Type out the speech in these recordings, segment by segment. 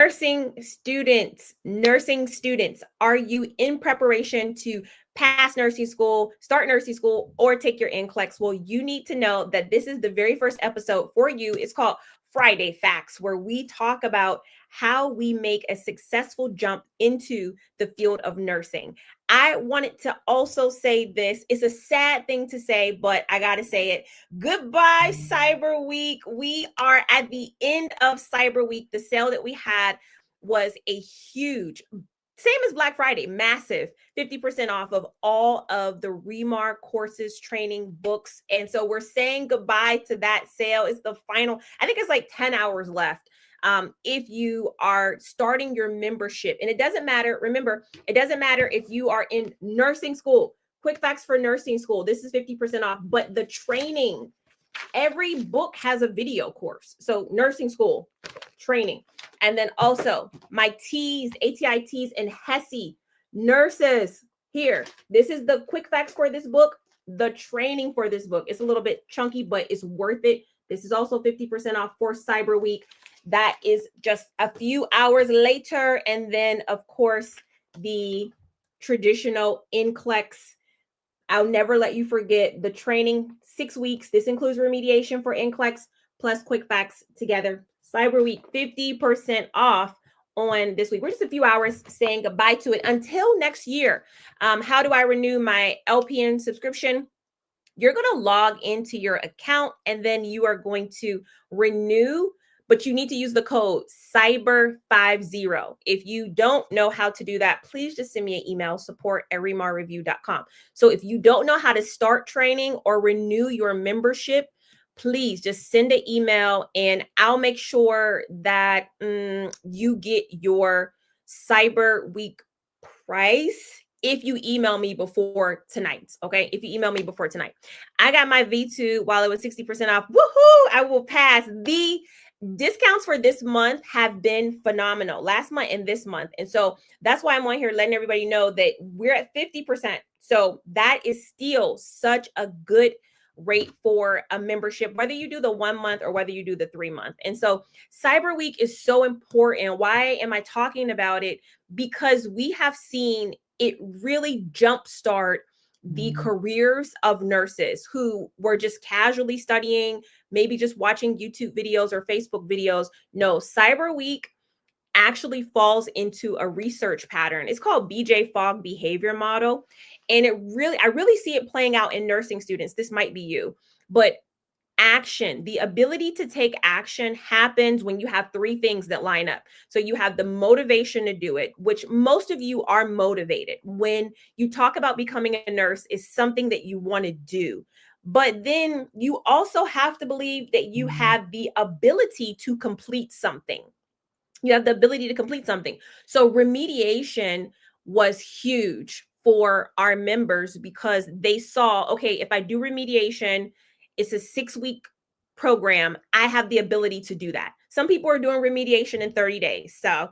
Nursing students, are you in preparation to pass nursing school, start nursing school, or take your NCLEX? Well, you need to know that this is the very first episode for you. It's called Friday Facts, where we talk about how we make a successful jump into the field of nursing. I wanted to also say this. It's a sad thing to say, but I got to say it. Goodbye, Cyberweek. We are at the end of Cyberweek. The sale that we had was a huge, same as Black Friday, massive 50% off of all of the Remar courses, training, books. And so we're saying goodbye to that sale. It's the final, I think it's like 10 hours left. If you are starting your membership, and it doesn't matter, remember, it doesn't matter if you are in nursing school. Quick facts for nursing school, this is 50% off, but the training, every book has a video course. So nursing school, training. And then also my T's, ATITs, and HESI nurses here. This is the quick facts for this book, the training for this book. It's a little bit chunky, but it's worth it. This is also 50% off for Cyber Week. That is just a few hours later. And then, of course, the traditional NCLEX. I'll never let you forget the training, 6 weeks. This includes remediation for NCLEX plus quick facts together. Cyber Week, 50% off on this week. We're just a few hours saying goodbye to it until next year. How do I renew my LPN subscription? You're going to log into your account and then you are going to renew, but you need to use the code CYBER50. If you don't know how to do that, please just send me an email, support@remarreview.com. So if you don't know how to start training or renew your membership, please just send an email and I'll make sure that you get your Cyber Week price if you email me before tonight. Okay. If you email me before tonight, I got my V2 while it was 60% off. Woohoo! I will pass. The discounts for this month have been phenomenal, last month and this month. And so that's why I'm on here letting everybody know that we're at 50%. So that is still such a good rate for a membership, whether you do the 1 month or whether you do the 3 month. And so Cyber Week is so important. Why am I talking about it? Because we have seen it really jumpstart the careers of nurses who were just casually studying, maybe just watching YouTube videos or Facebook videos. No, Cyber Week actually falls into a research pattern. It's called BJ Fogg behavior model. And I really see it playing out in nursing students. This might be you, but action, the ability to take action happens when you have 3 things that line up. So you have the motivation to do it, which most of you are motivated. When you talk about becoming a nurse, is something that you want to do. But then you also have to believe that you have the ability to complete something. You have the ability to complete something. So remediation was huge for our members because they saw, okay, if I do remediation, it's a 6-week program. I have the ability to do that. Some people are doing remediation in 30 days. So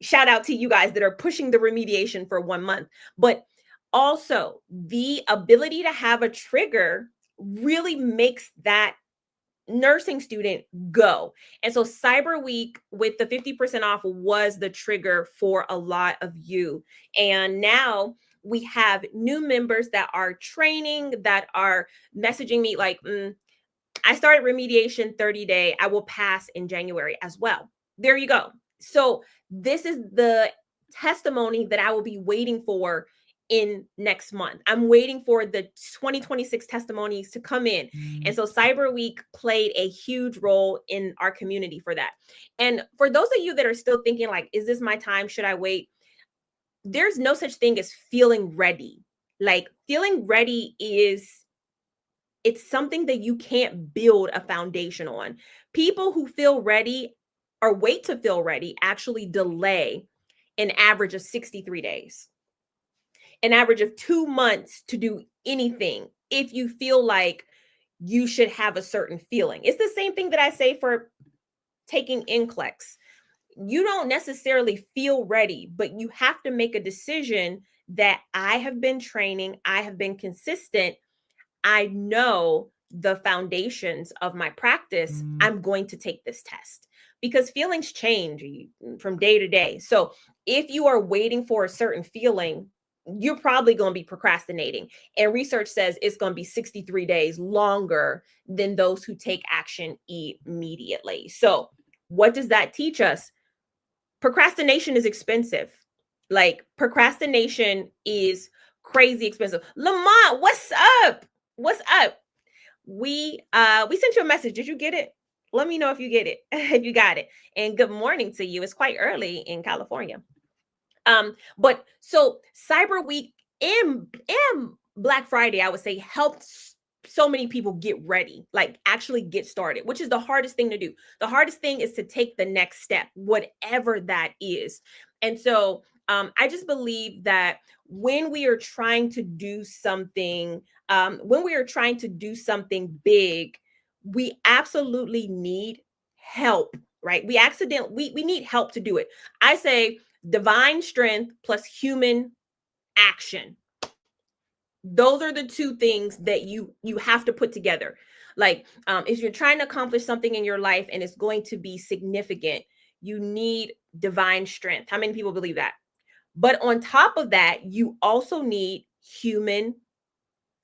shout out to you guys that are pushing the remediation for 1 month. But also the ability to have a trigger really makes that nursing student go. And so Cyber Week with the 50% off was the trigger for a lot of you. And now we have new members that are training, that are messaging me like, I started remediation 30-day. I will pass in January as well. There you go. So this is the testimony that I will be waiting for in next month. I'm waiting for the 2026 testimonies to come in. And so Cyber Week played a huge role in our community for that. And for those of you that are still thinking like, is this my time? Should I wait? There's no such thing as feeling ready. Like feeling ready it's something that you can't build a foundation on. People who feel ready or wait to feel ready actually delay an average of 63 days. An average of 2 months to do anything if you feel like you should have a certain feeling. It's the same thing that I say for taking NCLEX. You don't necessarily feel ready, but you have to make a decision that I have been training, I have been consistent, I know the foundations of my practice, I'm going to take this test. because feelings change from day to day. So if you are waiting for a certain feeling, you're probably going to be procrastinating. And research says it's going to be 63 days longer than those who take action immediately. So, what does that teach us? Procrastination is expensive. Like, procrastination is crazy expensive. Lamont, what's up? What's up? We sent you a message. Did you get it? Let me know if you get it, if you got it. And good morning to you. It's quite early in California. But so Cyber Week and Black Friday, I would say, helped so many people get ready, like actually get started, which is the hardest thing to do. The hardest thing is to take the next step, whatever that is. And so I just believe that when we are trying to do something, when we are trying to do something big, we absolutely need help, right? We need help to do it. I say divine strength plus human action. Those are the two things that you have to put together. Like, if you're trying to accomplish something in your life and it's going to be significant, you need divine strength. How many people believe that? But on top of that, you also need human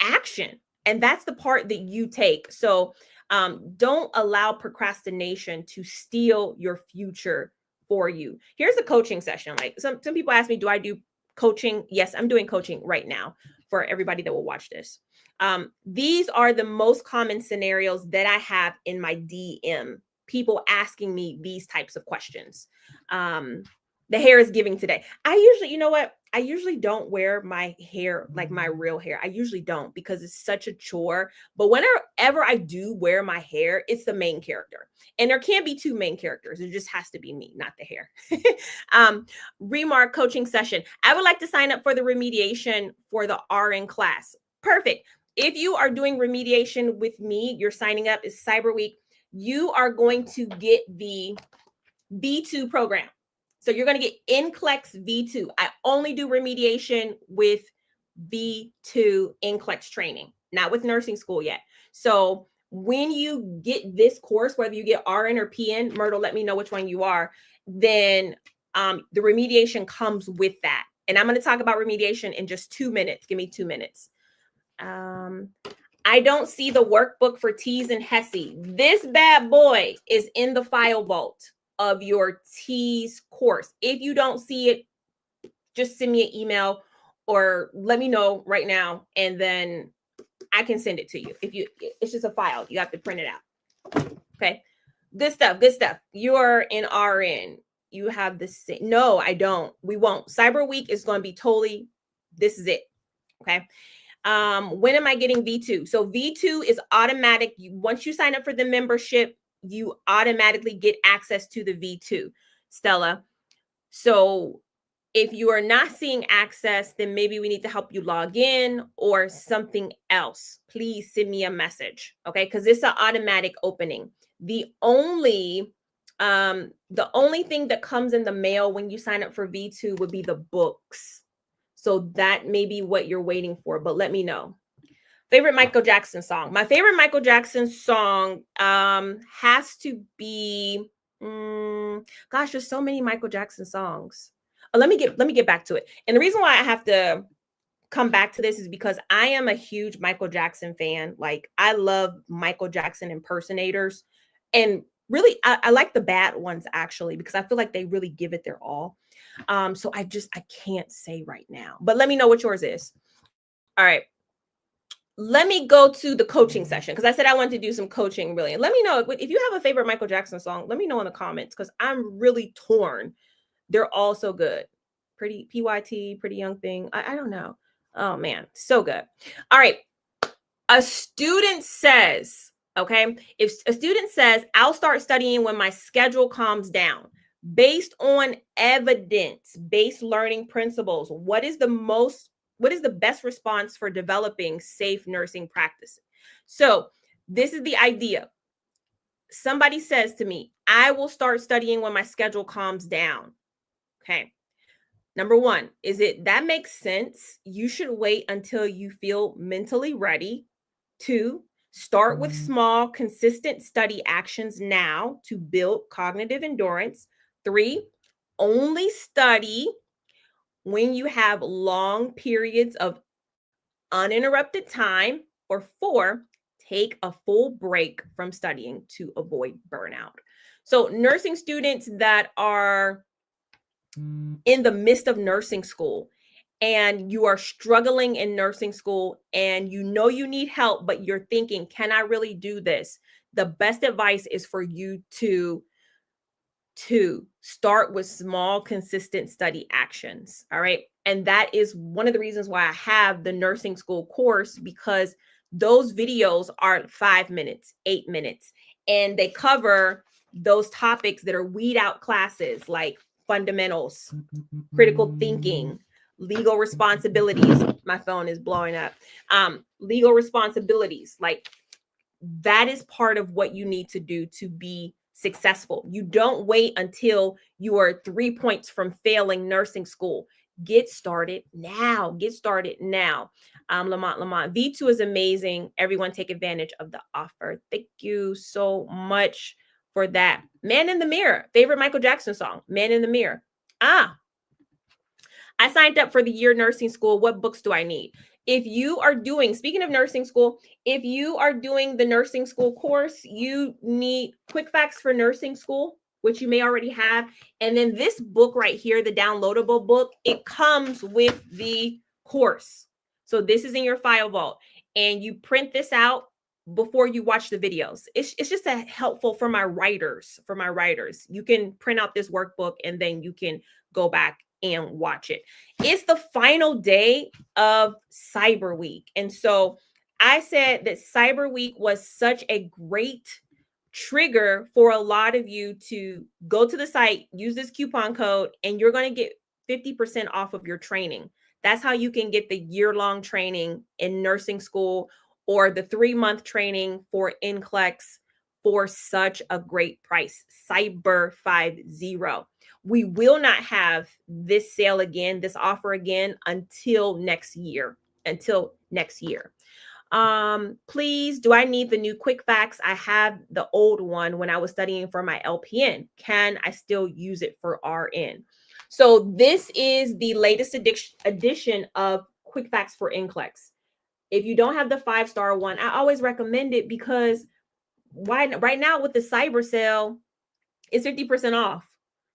action. And that's the part that you take. So don't allow procrastination to steal your future for you. Here's a coaching session. Like, some people ask me, do I do coaching? Yes, I'm doing coaching right now for everybody that will watch this. These are the most common scenarios that I have in my DM. People asking me these types of questions. The hair is giving today. I usually, you know what? I usually don't wear my hair, like my real hair. I usually don't, because it's such a chore. But whenever I do wear my hair, it's the main character. And there can't be two main characters. It just has to be me, not the hair. Remark coaching session. I would like to sign up for the remediation for the RN class. Perfect. If you are doing remediation with me, you're signing up. It's Cyberweek. You are going to get the V2 program. So you're going to get NCLEX V2. I only do remediation with V2 NCLEX training, not with nursing school yet. So when you get this course, whether you get RN or PN, Myrtle, let me know which one you are, then the remediation comes with that. And I'm going to talk about remediation in just 2 minutes. Give me 2 minutes. I don't see the workbook for T's and HESI. This bad boy is in the file vault of your T's course. If you don't see it, just send me an email or let me know right now, and then I can send it to you. It's just a file. You have to print it out. Okay. Good stuff. Good stuff. You're in RN. You have the same. No, I don't. We won't. Cyber Week is going to be totally, this is it. Okay. When am I getting V2? So V2 is automatic. Once you sign up for the membership, you automatically get access to the V2, Stella. So if you are not seeing access, then maybe we need to help you log in or something else. Please send me a message, okay? Because it's an automatic opening. The only thing that comes in the mail when you sign up for V2 would be the books. So that may be what you're waiting for, but let me know. Favorite Michael Jackson song. My favorite Michael Jackson song has to be, gosh, there's so many Michael Jackson songs. Let me get back to it. And the reason why I have to come back to this is because I am a huge Michael Jackson fan. Like, I love Michael Jackson impersonators. And really, I like the bad ones, actually, because I feel like they really give it their all. So I can't say right now. But let me know what yours is. All right. Let me go to the coaching session, because I said I wanted to do some coaching, really. And let me know if you have a favorite Michael Jackson song. Let me know in the comments, because I'm really torn. They're all so good. Pretty PYT, Pretty Young Thing. I don't know. Oh man, so good. All right. A student says, okay, if a student says, I'll start studying when my schedule calms down, based on evidence-based learning principles, what is the best response for developing safe nursing practices? So this is the idea. Somebody says to me, I will start studying when my schedule calms down. Okay. Number one, that makes sense? You should wait until you feel mentally ready. 2, Start with small, consistent study actions now to build cognitive endurance. 3, only study when you have long periods of uninterrupted time. Or 4, take a full break from studying to avoid burnout. So, nursing students that are in the midst of nursing school and you are struggling in nursing school and you know you need help, but you're thinking, can I really do this? The best advice is for you to start with small, consistent study actions. All right. And that is one of the reasons why I have the nursing school course, because those videos are 5 minutes, 8 minutes, and they cover those topics that are weed out classes like fundamentals, critical thinking, legal responsibilities. My phone is blowing up. Legal responsibilities, like that is part of what you need to do to be successful. You don't wait until you are 3 points from failing nursing school. Get started now. Get started now. Lamont, V2 is amazing. Everyone take advantage of the offer. Thank you so much for that. Man in the Mirror, favorite Michael Jackson song, Man in the Mirror. I signed up for the year nursing school. What books do I need? If you are doing, speaking of nursing school, if you are doing the nursing school course, you need Quick Facts for Nursing School, which you may already have. And then this book right here, the downloadable book, it comes with the course. So this is in your file vault and you print this out before you watch the videos. It's just helpful for my writers, You can print out this workbook and then you can go back and watch it. It's the final day of Cyberweek. And so I said that Cyberweek was such a great trigger for a lot of you to go to the site, use this coupon code, and you're going to get 50% off of your training. That's how you can get the year-long training in nursing school or the 3-month training for NCLEX for such a great price. Cyber 50. We will not have this sale again, this offer again until next year. Please, do I need the new Quick Facts? I have the old one when I was studying for my LPN. Can I still use it for RN? So this is the latest edition of Quick Facts for NCLEX. If you don't have the 5-star one, I always recommend it because right now with the cyber sale, it's 50% off.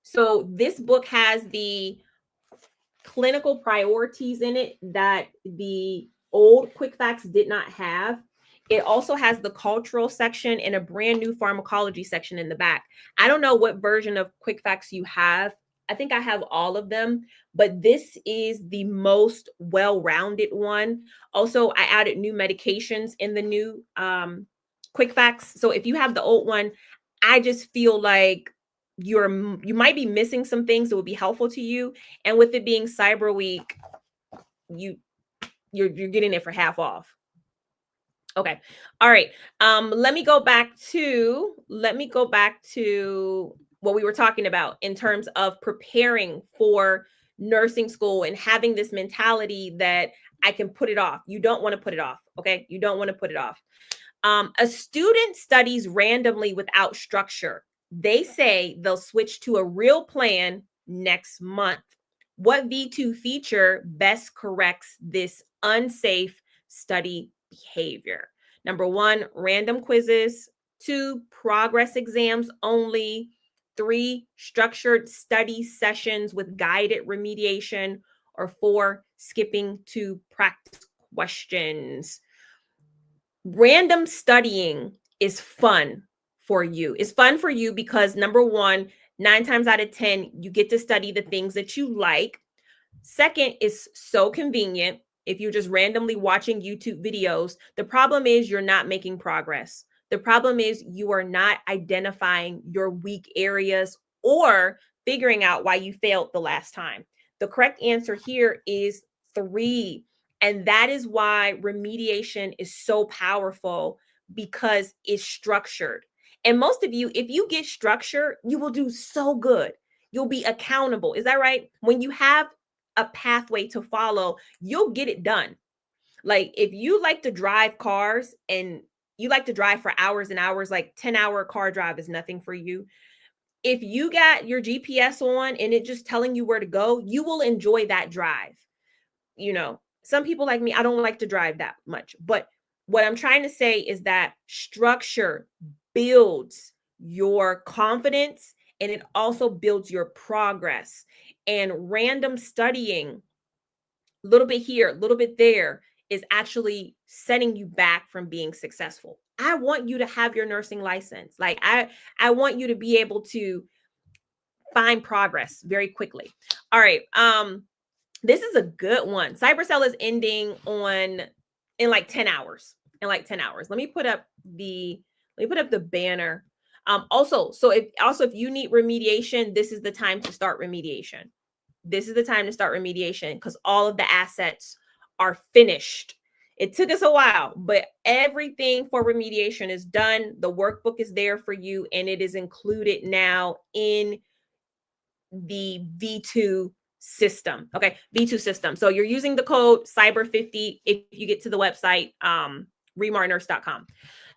So this book has the clinical priorities in it that the old Quick Facts did not have. It also has the cultural section and a brand new pharmacology section in the back. I don't know what version of Quick Facts you have. I think I have all of them, but this is the most well-rounded one. Also, I added new medications in the new Quick Facts. So if you have the old one, I just feel like you might be missing some things that would be helpful to you. And with it being Cyber Week, you're getting it for half off. Okay. All right. Let me go back to what we were talking about in terms of preparing for nursing school and having this mentality that I can put it off. You don't want to put it off. Okay. You don't want to put it off. A student studies randomly without structure. They say they'll switch to a real plan next month. What V2 feature best corrects this unsafe study behavior? Number 1, random quizzes. 2, progress exams only. 3, structured study sessions with guided remediation. Or 4, skipping to practice questions. Random studying is fun for you. It's fun for you because number 1, 9 times out of 10, you get to study the things that you like. Second, it's so convenient. If you're just randomly watching YouTube videos, the problem is you're not making progress. The problem is you are not identifying your weak areas or figuring out why you failed the last time. The correct answer here is 3. And that is why remediation is so powerful, because it's structured. And most of you, if you get structure, you will do so good. You'll be accountable. Is that right? When you have a pathway to follow, you'll get it done. Like if you like to drive cars and you like to drive for hours and hours, like 10-hour car drive is nothing for you. If you got your GPS on and it just telling you where to go, you will enjoy that drive. Some people like me, I don't like to drive that much. But what I'm trying to say is that structure builds your confidence and it also builds your progress. And random studying, a little bit here, a little bit there, is actually setting you back from being successful. I want you to have your nursing license. Like I want you to be able to find progress very quickly. All right. This is a good one. Cybercell is ending in like 10 hours. Let me put up the banner. If you need remediation, this is the time to start remediation. Because all of the assets are finished. It took us a while, but everything for remediation is done. The workbook is there for you, and it is included now in the V2 system. Okay, V2 system. So you're using the code cyber50 if you get to the website, remarnurse.com.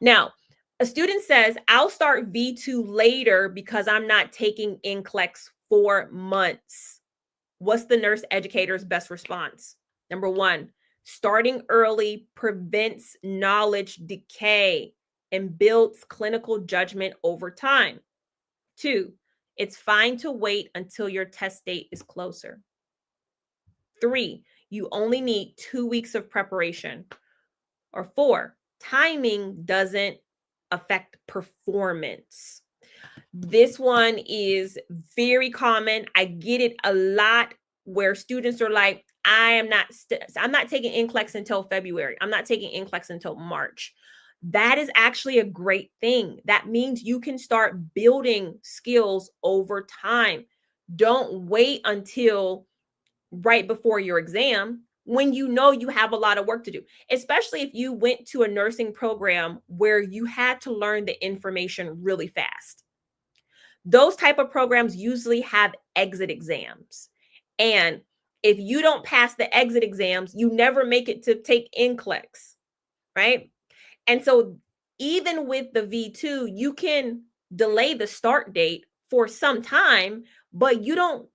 Now, a student says, I'll start V2 later because I'm not taking NCLEX for months. What's the nurse educator's best response? Number one, starting early prevents knowledge decay and builds clinical judgment over time. 2, it's fine to wait until your test date is closer. 3, you only need 2 weeks of preparation. Or 4, timing doesn't affect performance. This one is very common. I get it a lot where students are like, I'm not taking NCLEX until February. I'm not taking NCLEX until March. That is actually a great thing. That means you can start building skills over time. Don't wait until right before your exam when you know you have a lot of work to do, especially if you went to a nursing program where you had to learn the information really fast. Those type of programs usually have exit exams. And if you don't pass the exit exams, you never make it to take NCLEX, right? And so even with the V2, you can delay the start date for some time, but you don't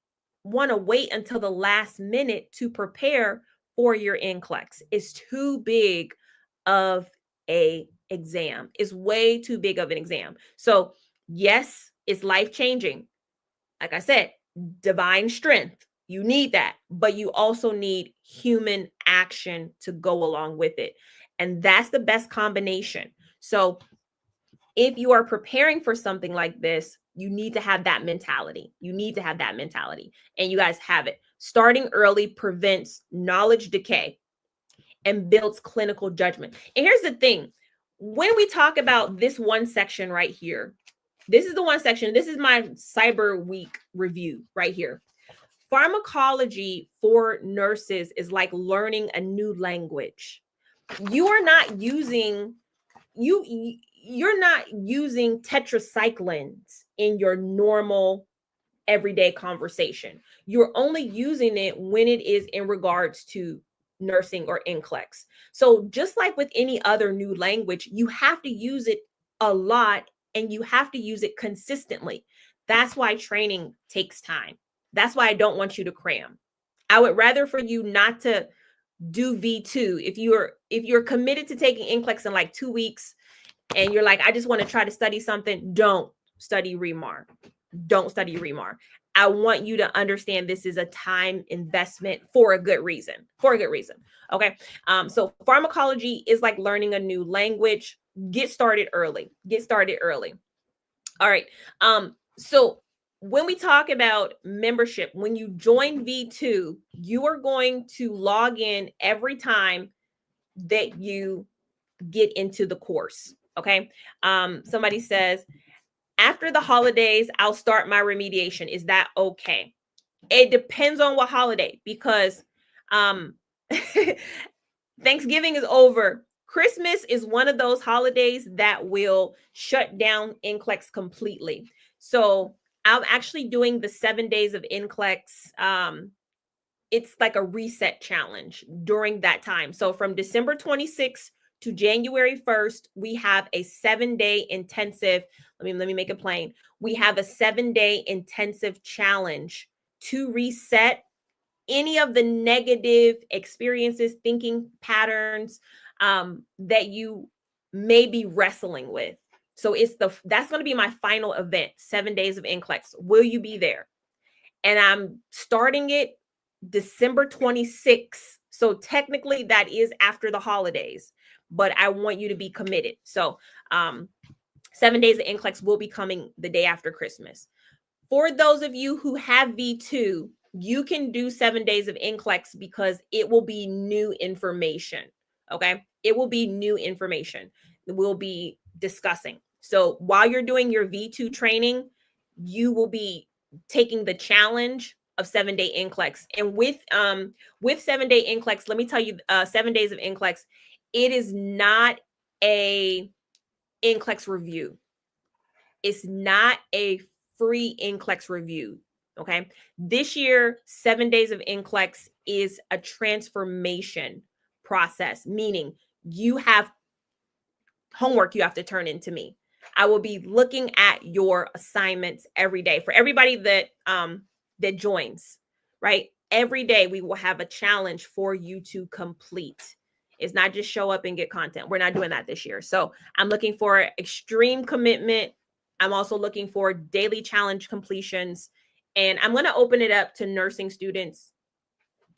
want to wait until the last minute to prepare for your NCLEX. It's too big of a exam. It's way too big of an exam. So yes, it's life-changing. Like I said, divine strength. You need that, but you also need human action to go along with it. And that's the best combination. So if you are preparing for something like this, you need to have that mentality. And you guys have it. Starting early prevents knowledge decay and builds clinical judgment. And here's the thing. When we talk about this one section right here, this is the one section. This is my Cyberweek review right here. Pharmacology for nurses is like learning a new language. You're not using tetracyclines in your normal everyday conversation. You're only using it when it is in regards to nursing or NCLEX. So just like with any other new language, you have to use it a lot and you have to use it consistently. That's why training takes time. That's why I don't want you to cram. I would rather for you not to do V2. If you're committed to taking NCLEX in like 2 weeks and you're like, I just want to try to study something, don't study REMAR. Don't study REMAR. I want you to understand this is a time investment for a good reason. Okay. So pharmacology is like learning a new language. Get started early. All right. So when we talk about membership, when you join V2, you are going to log in every time that you get into the course. Okay. Somebody says, after the holidays, I'll start my remediation. Is that okay? It depends on what holiday, because Thanksgiving is over. Christmas is one of those holidays that will shut down NCLEX completely. So I'm actually doing the 7 days of NCLEX. It's like a reset challenge during that time. So from December 26th to January 1st, we have a 7-day intensive. Let me make it plain. We have a 7-day intensive challenge to reset any of the negative experiences, thinking patterns that you may be wrestling with. So that's going to be my final event, 7 days of NCLEX. Will you be there? And I'm starting it December 26th. So technically that is after the holidays, but I want you to be committed. So 7 days of NCLEX will be coming the day after Christmas. For those of you who have V2, you can do 7 days of NCLEX because it will be new information. Okay. It will be new information that we'll be discussing. So while you're doing your V2 training, you will be taking the challenge of 7-day NCLEX. And with 7-day NCLEX, let me tell you, 7 days of NCLEX, it is not a NCLEX review. It's not a free NCLEX review. Okay. This year, 7 days of NCLEX is a transformation process, meaning you have homework you have to turn into me. I will be looking at your assignments every day for everybody that joins, right? Every day we will have a challenge for you to complete. It's not just show up and get content. We're not doing that this year. So I'm looking for extreme commitment. I'm also looking for daily challenge completions. And I'm going to open it up to nursing students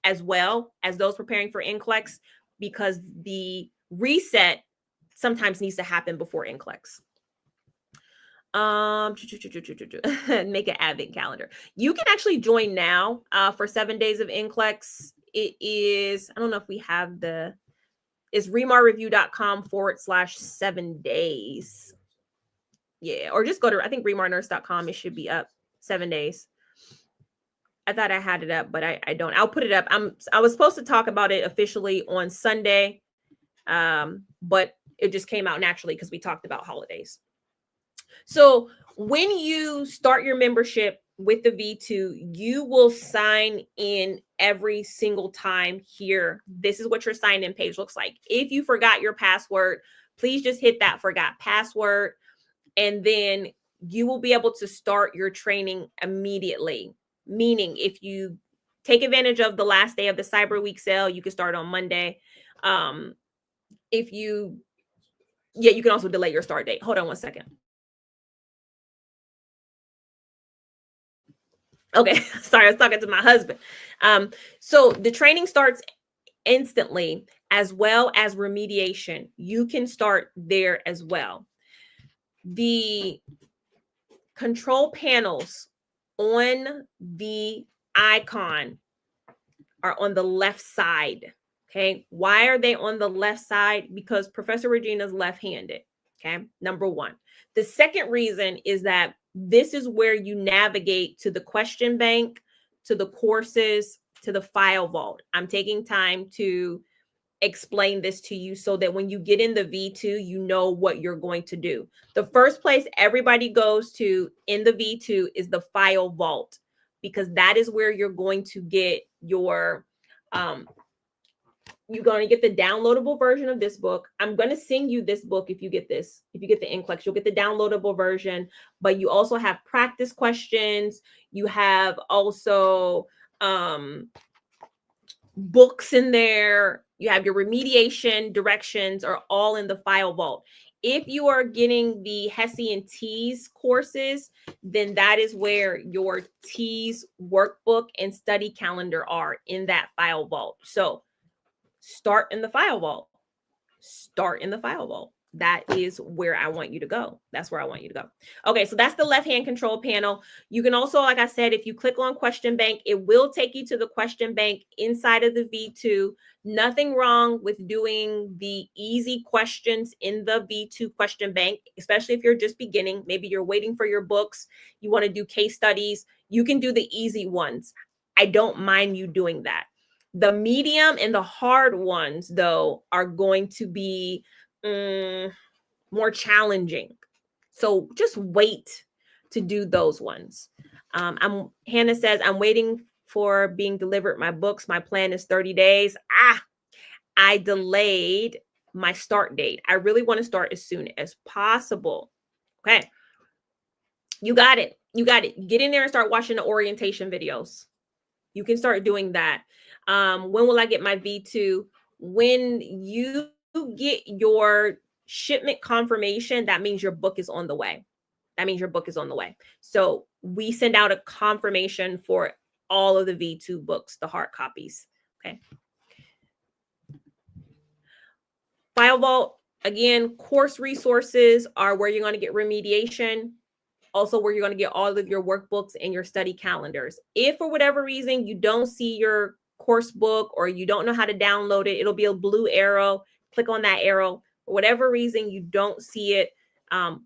as well as those preparing for NCLEX, because the reset sometimes needs to happen before NCLEX. Make an advent calendar. You can actually join now for 7 days of NCLEX. It is, I don't know if we have it's remarreview.com/7 days. Yeah, or just go to, I think, remarnurse.com. It should be up 7 days. I thought I had it up, but I don't. I'll put it up. I was supposed to talk about it officially on Sunday, but it just came out naturally because we talked about holidays. So when you start your membership with the V2, you will sign in every single time here. This is what your sign-in page looks like. If you forgot your password, please just hit that forgot password, and then you will be able to start your training immediately. Meaning, if you take advantage of the last day of the Cyberweek sale, you can start on Monday. You can also delay your start date. Hold on one second. Okay, sorry, I was talking to my husband. So the training starts instantly, as well as remediation. You can start there as well. The control panels on the icon are on the left side. Okay. Why are they on the left side? Because Professor Regina is left-handed. Okay. Number one. The second reason is that this is where you navigate to the question bank, to the courses, to the file vault. I'm taking time to explain this to you so that when you get in the V2, you know what you're going to do. The first place everybody goes to in the V2 is the file vault, because that is where you're going to get your you're going to get the downloadable version of this book. I'm going to send you this book if you get this. If you get the NCLEX, you'll get the downloadable version, but you also have practice questions. You have also books in there. You have your remediation directions are all in the file vault. If you are getting the HESI and TEAS courses, then that is where your TEAS workbook and study calendar are, in that file vault. So start in the file vault. Start in the file vault. That is where I want you to go. That's where I want you to go. Okay, so that's the left-hand control panel. You can also, like I said, if you click on question bank, it will take you to the question bank inside of the V2. Nothing wrong with doing the easy questions in the V2 question bank, especially if you're just beginning. Maybe you're waiting for your books. You want to do case studies. You can do the easy ones. I don't mind you doing that. The medium and the hard ones, though, are going to be more challenging. So just wait to do those ones. Hannah says, I'm waiting for being delivered my books. My plan is 30 days. I delayed my start date. I really want to start as soon as possible. Okay. You got it. You got it. Get in there and start watching the orientation videos. You can start doing that. When will I get my V2? When you get your shipment confirmation, that means your book is on the way. That means your book is on the way. So we send out a confirmation for all of the V2 books, the hard copies. Okay. File Vault, again, course resources are where you're going to get remediation. Also where you're going to get all of your workbooks and your study calendars. If for whatever reason you don't see your course book or you don't know how to download it, it'll be a blue arrow. Click on that arrow. For whatever reason you don't see it,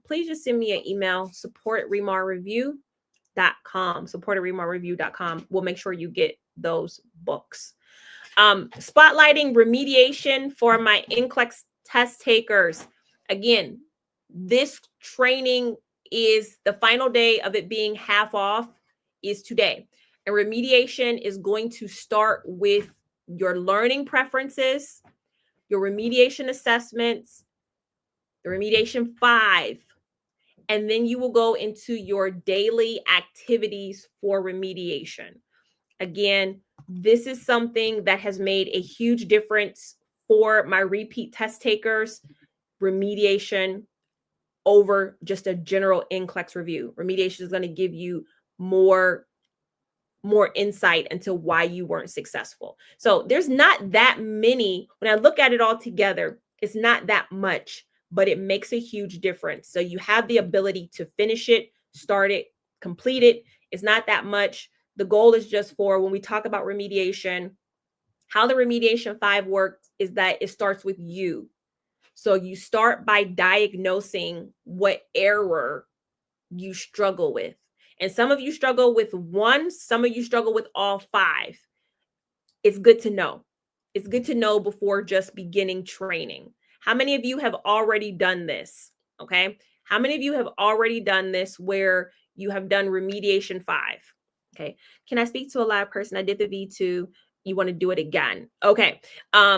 please just send me an email, support@remarreview.com. Support@remarreview.com. We'll make sure you get those books. Spotlighting remediation for my NCLEX test takers. Again, this training is the final day of it being half off is today. And remediation is going to start with your learning preferences, your remediation assessments, the remediation 5, and then you will go into your daily activities for remediation. Again, this is something that has made a huge difference for my repeat test takers. Remediation over just a general NCLEX review. Remediation is going to give you more insight into why you weren't successful. So there's not that many. When I look at it all together, it's not that much, but it makes a huge difference. So you have the ability to finish it, start it, complete it. It's not that much. The goal is just for when we talk about remediation, how the remediation 5 works is that it starts with you. So you start by diagnosing what error you struggle with. And some of you struggle with one, some of you struggle with all 5. It's good to know. It's good to know before just beginning training. How many of you have already done this? Okay. How many of you have already done this where you have done remediation 5? Okay. Can I speak to a live person? I did the V2. You want to do it again? Okay.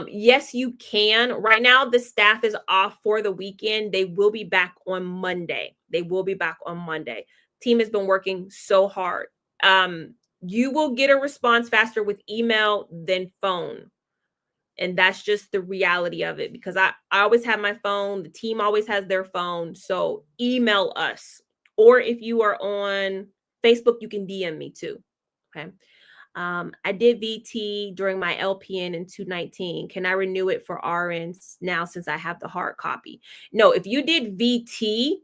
Yes, you can. Right now, the staff is off for the weekend. They will be back on Monday. Team has been working so hard. You will get a response faster with email than phone. And that's just the reality of it because I always have my phone. The team always has their phone. So email us. Or if you are on Facebook, you can DM me too. Okay. I did VT during my LPN in 2019. Can I renew it for RNs now since I have the hard copy? No, if you did VT,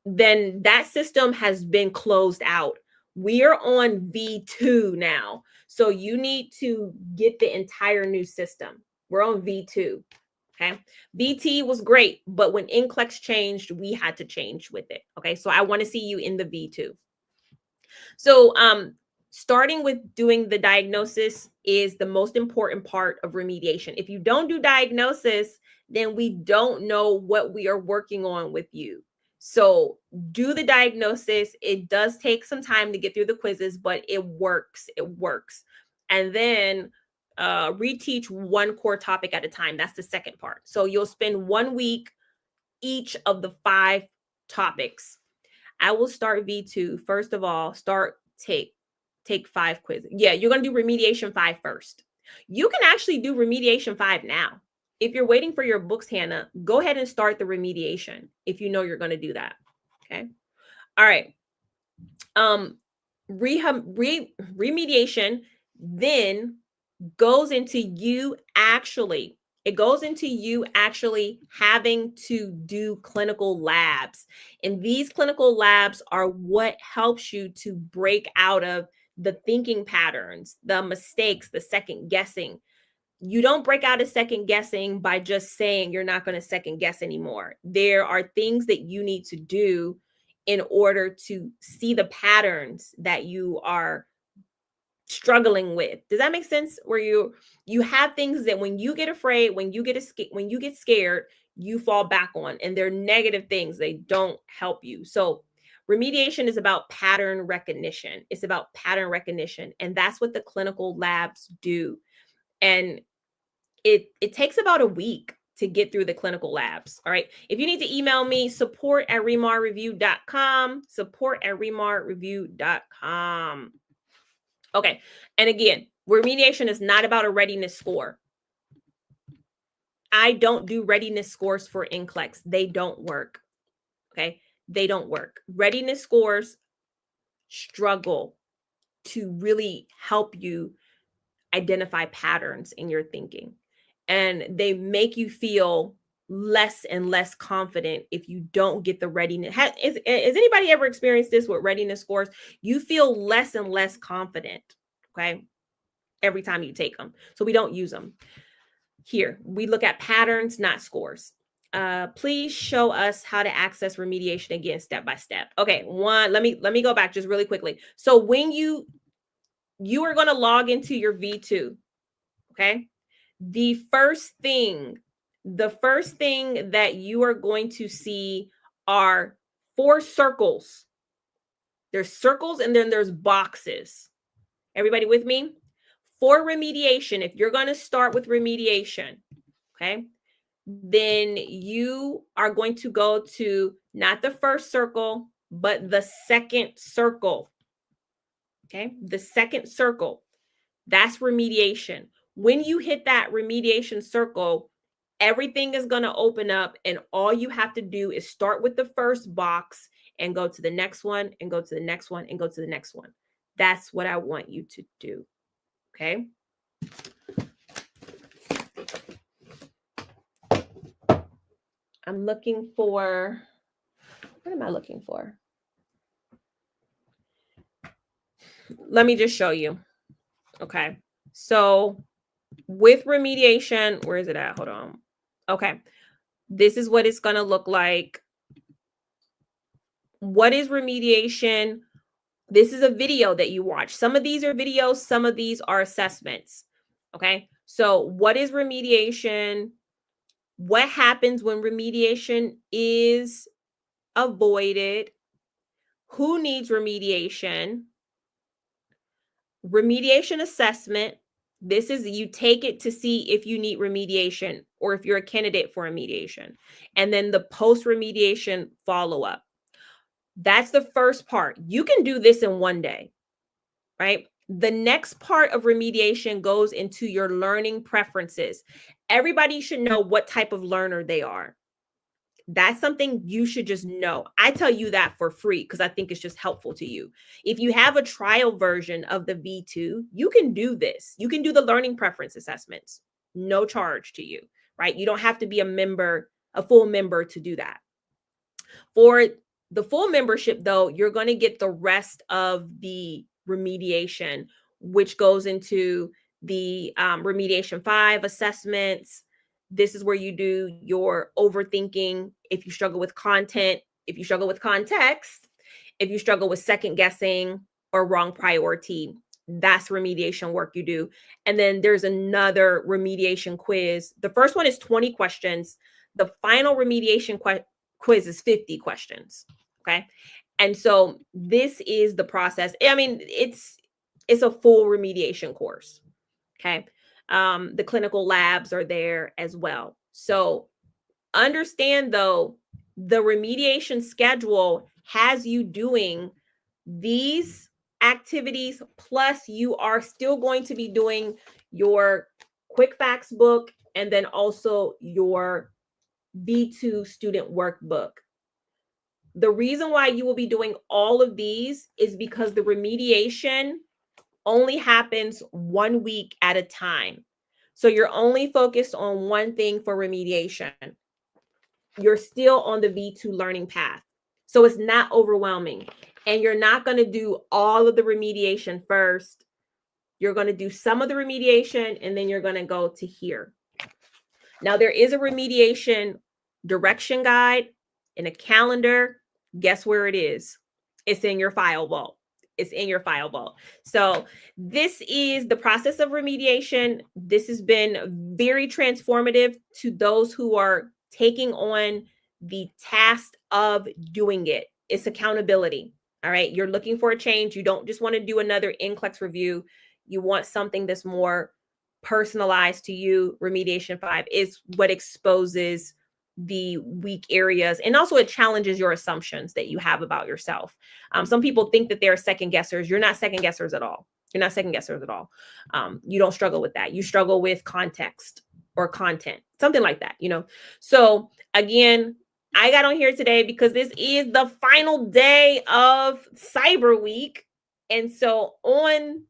then that system has been closed out. We are on V2 now. So you need to get the entire new system. We're on V2. Okay. VT was great, but when NCLEX changed, we had to change with it. Okay. So I want to see you in the V2. So starting with doing the diagnosis is the most important part of remediation. If you don't do diagnosis, then we don't know what we are working on with you. So do the diagnosis. It does take some time to get through the quizzes, but it works. It works. And then reteach one core topic at a time. That's the second part. So you'll spend 1 week each of the 5 topics. I will start V2. First of all, take 5 quizzes. Yeah, you're going to do remediation 5 first. You can actually do remediation 5 now. If you're waiting for your books, Hannah, go ahead and start the remediation if you know you're going to do that. Okay. All right. Remediation then goes into you actually having to do clinical labs. And these clinical labs are what helps you to break out of the thinking patterns, the mistakes, the second guessing. You don't break out of second guessing by just saying you're not going to second guess anymore. There are things that you need to do in order to see the patterns that you are struggling with. Does that make sense? Where you have things that when you get afraid, when you get scared, you fall back on, and they're negative things. They don't help you. So remediation is about pattern recognition. It's about pattern recognition, and that's what the clinical labs do. And it takes about a week. to get through the clinical labs. All right. If you need to email me, support@remarreview.com, support@remarreview.com. Okay. And again, remediation is not about a readiness score. I don't do readiness scores for NCLEX. They don't work. Okay. They don't work. Readiness scores struggle to really help you identify patterns in your thinking. And they make you feel less and less confident if you don't get the readiness. Has anybody ever experienced this with readiness scores? You feel less and less confident, okay, every time you take them. So we don't use them. Here, we look at patterns, not scores. Please show us how to access remediation again, step by step. Okay, let me go back just really quickly. So when you are going to log into your V2, okay? The first thing that you are going to see are 4 circles. There's circles and then there's boxes. Everybody with me? For remediation, if you're going to start with remediation, okay, then you are going to go to not the first circle, but the second circle. Okay, the second circle. That's remediation. When you hit that remediation circle, everything is going to open up, and all you have to do is start with the first box and go to the next one and go to the next one and go to the next one. That's what I want you to do. Okay. I'm looking for, what am I looking for? Let me just show you. Okay. So with remediation, where is it at? Hold on. Okay. This is what it's going to look like. What is remediation? This is a video that you watch. Some of these are videos, some of these are assessments. Okay. So what is remediation? What happens when remediation is avoided? Who needs remediation? Remediation assessment. This is, you take it to see if you need remediation or if you're a candidate for remediation. And then the post-remediation follow-up. That's the first part. You can do this in one day, right? The next part of remediation goes into your learning preferences. Everybody should know what type of learner they are. That's something you should just know. I tell you that for free because I think it's just helpful to you. If you have a trial version of the V2, you can do this. You can do the learning preference assessments, no charge to you, right? You don't have to be a full member to do that. For the full membership, though, you're going to get the rest of the remediation, which goes into the remediation 5 assessments. This is where you do your overthinking. If you struggle with content, if you struggle with context, if you struggle with second guessing or wrong priority, that's remediation work you do. And then there's another remediation quiz. The first one is 20 questions. The final remediation quiz is 50 questions. Okay. And so this is the process. I mean, it's a full remediation course. Okay. The clinical labs are there as well. So understand, though, the remediation schedule has you doing these activities, plus you are still going to be doing your quick facts book and then also your V2 student workbook. The reason why you will be doing all of these is because the remediation only happens 1 week at a time. So you're only focused on one thing for remediation. You're still on the V2 learning path. So it's not overwhelming. And you're not going to do all of the remediation first. You're going to do some of the remediation and then you're going to go to here. Now, there is a remediation direction guide and a calendar. Guess where it is? It's in your file vault. It's in your file vault. So this is the process of remediation. This has been very transformative to those who are taking on the task of doing it. It's accountability. All right. You're looking for a change. You don't just want to do another NCLEX review. You want something that's more personalized to you. Remediation 5 is what exposes the weak areas, and also it challenges your assumptions that you have about yourself. Some people think that they're second guessers. You're not second guessers at all. You're not second guessers at all. You don't struggle with that. You struggle with context or content, something like that, you know? So again, I got on here today because this is the final day of Cyberweek. And so on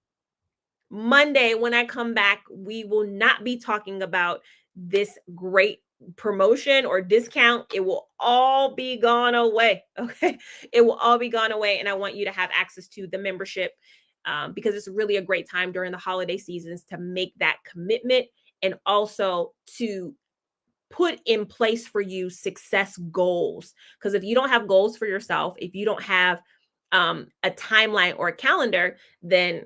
Monday, when I come back, we will not be talking about this great promotion or discount. It will all be gone away. Okay. It will all be gone away. And I want you to have access to the membership because it's really a great time during the holiday seasons to make that commitment and also to put in place for you success goals. Because if you don't have goals for yourself, if you don't have a timeline or a calendar, then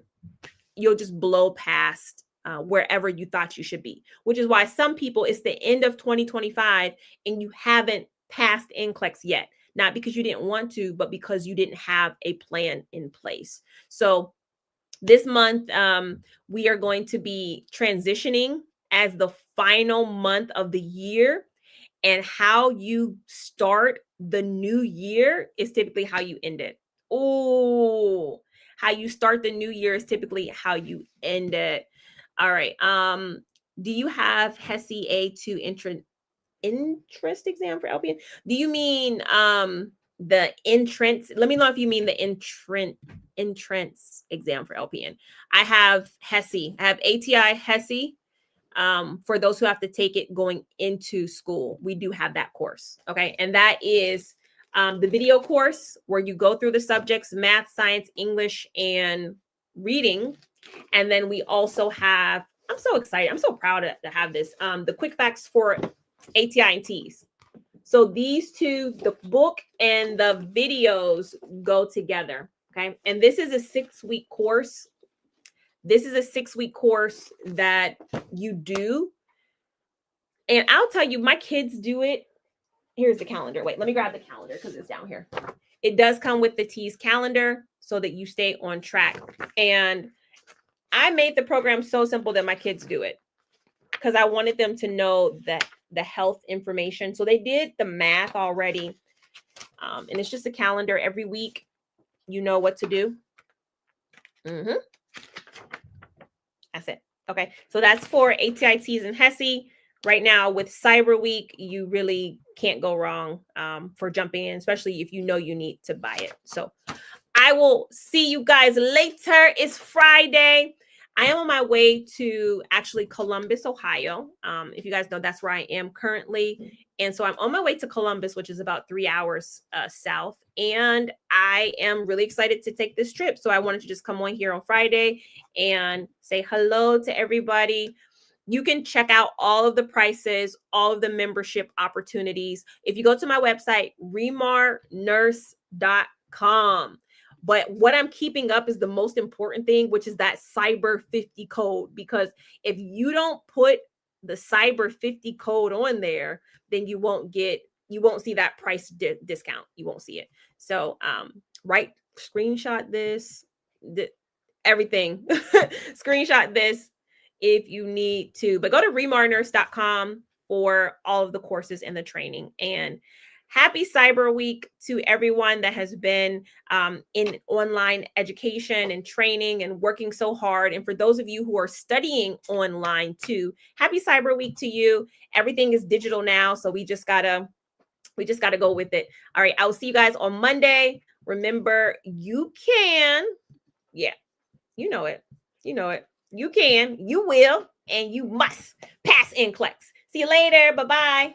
you'll just blow past wherever you thought you should be, which is why some people, it's the end of 2025 and you haven't passed NCLEX yet. Not because you didn't want to, but because you didn't have a plan in place. So this month, we are going to be transitioning as the final month of the year. And how you start the new year is typically how you end it. Oh, how you start the new year is typically how you end it. All right. Do you have HESI A2 interest exam for LPN? Do you mean the entrance? Let me know if you mean the entrance exam for LPN. I have HESI. I have ATI HESI. For those who have to take it going into school, we do have that course. Okay. And that is the video course where you go through the subjects, math, science, English, and reading. And then we also have, I'm so excited. I'm so proud to have this, the quick facts for ATI and Ts. So these two, the book and the videos go together. Okay. And this is a 6-week course. This is a 6-week course that you do. And I'll tell you, my kids do it. Here's the calendar. Wait, let me grab the calendar because it's down here. It does come with the T's calendar so that you stay on track. And I made the program so simple that my kids do it because I wanted them to know that the health information. So they did the math already. And it's just a calendar every week. You know what to do. That's it. Okay. So that's for ATITs and HESI. Right now with Cyberweek, you really can't go wrong for jumping in, especially if you know you need to buy it. So I will see you guys later. It's Friday. I am on my way to actually Columbus, Ohio. If you guys know, that's where I am currently. And so I'm on my way to Columbus, which is about 3 hours south. And I am really excited to take this trip. So I wanted to just come on here on Friday and say hello to everybody. You can check out all of the prices, all of the membership opportunities. If you go to my website, remarnurse.com. But what I'm keeping up is the most important thing, which is that Cyber 50 code. Because if you don't put the Cyber 50 code on there, then you won't see that price discount. You won't see it. So screenshot this, everything. Screenshot this if you need to. But go to remarnurse.com for all of the courses and the training. And happy Cyber Week to everyone that has been in online education and training and working so hard. And for those of you who are studying online too, happy Cyber Week to you. Everything is digital now, so we just gotta go with it. All right, I'll see you guys on Monday. Remember, you can, yeah, you know it. You can, you will, and you must pass NCLEX. See you later. Bye-bye.